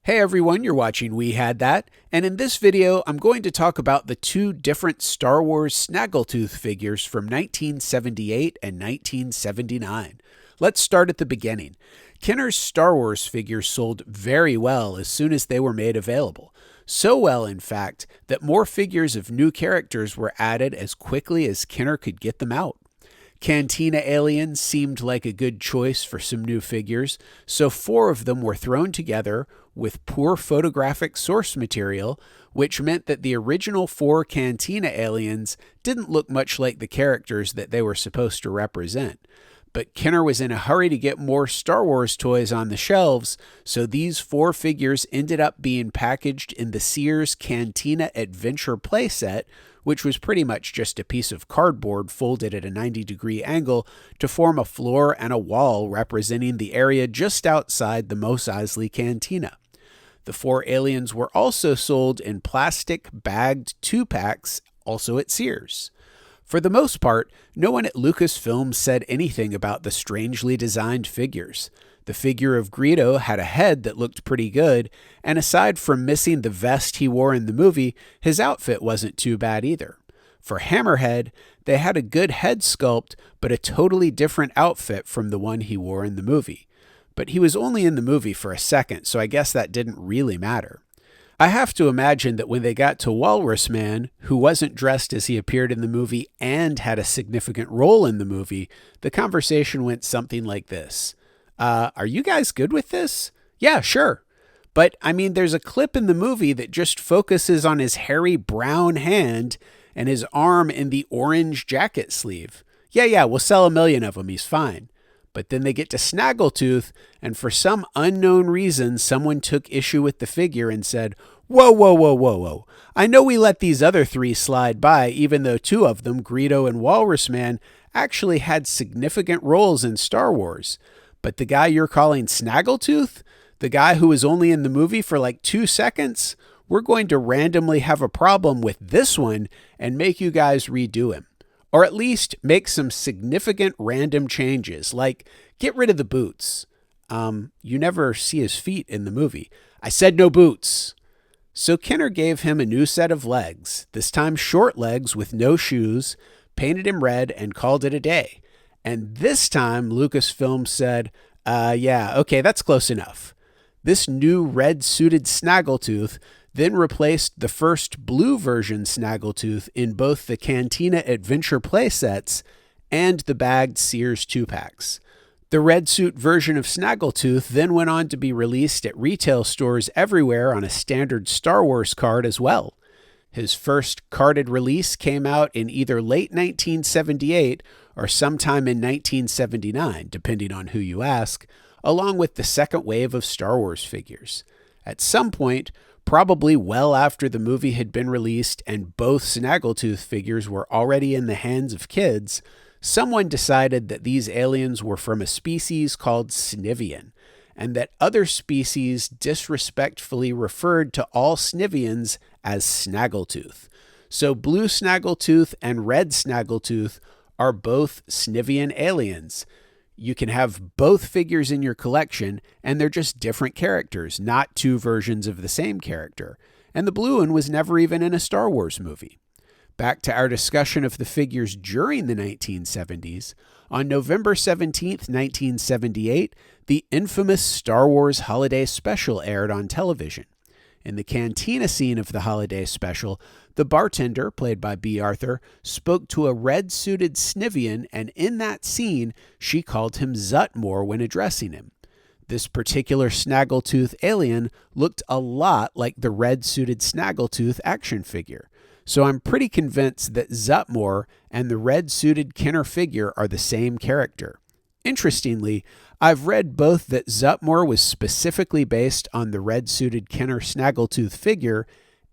Hey everyone, you're watching We Had That, and in this video I'm going to talk about the two different Star Wars Snaggletooth figures from 1978 and 1979. Let's start at the beginning. Kenner's Star Wars figures sold very well as soon as they were made available. So well, in fact, that more figures of new characters were added as quickly as Kenner could get them out. Cantina aliens seemed like a good choice for some new figures, so 4 of them were thrown together with poor photographic source material, which meant that the original 4 Cantina aliens didn't look much like the characters that they were supposed to represent. But Kenner was in a hurry to get more Star Wars toys on the shelves, so these 4 figures ended up being packaged in the Sears Cantina Adventure playset, which was pretty much just a piece of cardboard folded at a 90-degree angle to form a floor and a wall representing the area just outside the Mos Eisley Cantina. The 4 aliens were also sold in plastic bagged 2-packs, also at Sears. For the most part, no one at Lucasfilm said anything about the strangely designed figures. The figure of Greedo had a head that looked pretty good, and aside from missing the vest he wore in the movie, his outfit wasn't too bad either. For Hammerhead, they had a good head sculpt, but a totally different outfit from the one he wore in the movie. But he was only in the movie for a second, so I guess that didn't really matter. I have to imagine that when they got to Walrus Man, who wasn't dressed as he appeared in the movie and had a significant role in the movie, the conversation went something like this. Are you guys good with this? Yeah, sure. But, there's a clip in the movie that just focuses on his hairy brown hand and his arm in the orange jacket sleeve. Yeah, we'll sell 1 million of them. He's fine. But then they get to Snaggletooth, and for some unknown reason, someone took issue with the figure and said, Whoa. I know we let these other 3 slide by, even though 2 of them, Greedo and Walrus Man, actually had significant roles in Star Wars. But the guy you're calling Snaggletooth, the guy who was only in the movie for like 2 seconds, we're going to randomly have a problem with this one and make you guys redo him. Or at least make some significant random changes, like get rid of the boots. You never see his feet in the movie. I said no boots. So Kenner gave him a new set of legs, this time short legs with no shoes, painted him red, and called it a day. And this time, Lucasfilm said, okay, that's close enough. This new red-suited Snaggletooth then replaced the first blue version Snaggletooth in both the Cantina Adventure playsets and the bagged Sears 2-packs. The red suit version of Snaggletooth then went on to be released at retail stores everywhere on a standard Star Wars card as well. His first carded release came out in either late 1978 or sometime in 1979, depending on who you ask, along with the second wave of Star Wars figures. At some point, probably well after the movie had been released and both Snaggletooth figures were already in the hands of kids, someone decided that these aliens were from a species called Snivian, and that other species disrespectfully referred to all Snivians as Snaggletooth. So Blue Snaggletooth and Red Snaggletooth are both Snivian aliens. You can have both figures in your collection, and they're just different characters, not 2 versions of the same character. And the blue one was never even in a Star Wars movie. Back to our discussion of the figures during the 1970s, on November 17th, 1978, the infamous Star Wars Holiday Special aired on television. In the cantina scene of the holiday special, the bartender, played by B. Arthur, spoke to a red-suited Snivian, and in that scene, she called him Zutmore when addressing him. This particular Snaggletooth alien looked a lot like the red-suited Snaggletooth action figure. So I'm pretty convinced that Zutmore and the red-suited Kenner figure are the same character. Interestingly, I've read both that Zutmore was specifically based on the red-suited Kenner Snaggletooth figure,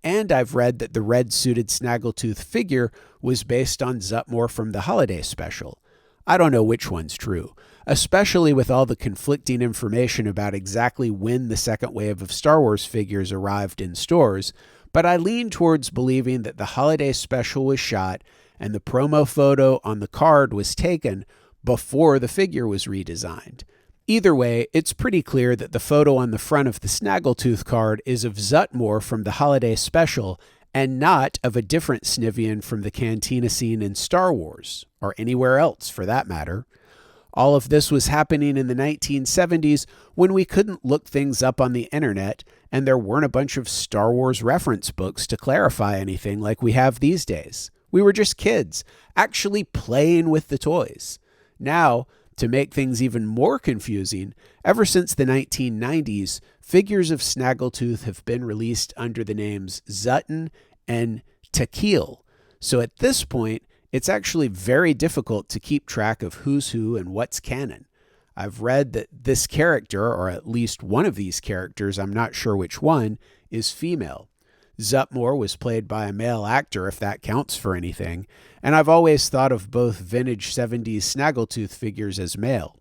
and I've read that the red-suited Snaggletooth figure was based on Zutmore from the holiday special. I don't know which one's true, especially with all the conflicting information about exactly when the second wave of Star Wars figures arrived in stores, but I lean towards believing that the holiday special was shot and the promo photo on the card was taken before the figure was redesigned. Either way, it's pretty clear that the photo on the front of the Snaggletooth card is of Zutmore from the holiday special and not of a different Snivian from the cantina scene in Star Wars, or anywhere else for that matter. All of this was happening in the 1970s when we couldn't look things up on the internet and there weren't a bunch of Star Wars reference books to clarify anything like we have these days. We were just kids, actually playing with the toys. Now, to make things even more confusing, ever since the 1990s, figures of Snaggletooth have been released under the names Zutton and Tequil. So at this point, it's actually very difficult to keep track of who's who and what's canon. I've read that this character, or at least one of these characters, I'm not sure which one, is female. Zutmore was played by a male actor, if that counts for anything, and I've always thought of both vintage 70s Snaggletooth figures as male.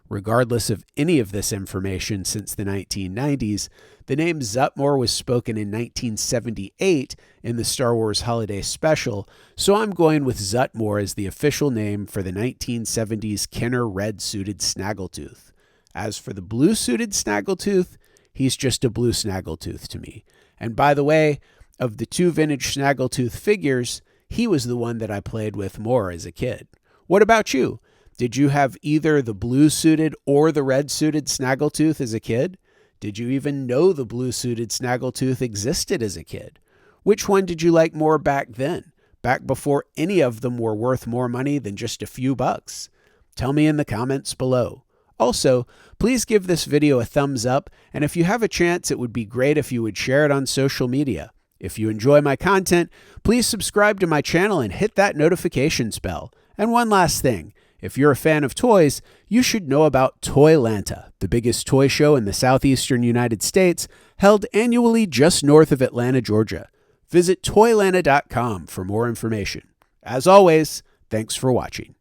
Regardless of any of this information since the 1990s, the name Zutmore was spoken in 1978 in the Star Wars Holiday Special, so I'm going with Zutmore as the official name for the 1970s Kenner red-suited Snaggletooth. As for the blue-suited Snaggletooth, he's just a blue Snaggletooth to me. And by the way, of the two vintage Snaggletooth figures, he was the one that I played with more as a kid. What about you? Did you have either the blue-suited or the red-suited Snaggletooth as a kid? Did you even know the blue-suited Snaggletooth existed as a kid? Which one did you like more back then, back before any of them were worth more money than just a few bucks? Tell me in the comments below. Also, please give this video a thumbs up, and if you have a chance, it would be great if you would share it on social media. If you enjoy my content, please subscribe to my channel and hit that notifications bell. And one last thing. If you're a fan of toys, you should know about ToyLanta, the biggest toy show in the southeastern United States, held annually just north of Atlanta, Georgia. Visit ToyLanta.com for more information. As always, thanks for watching.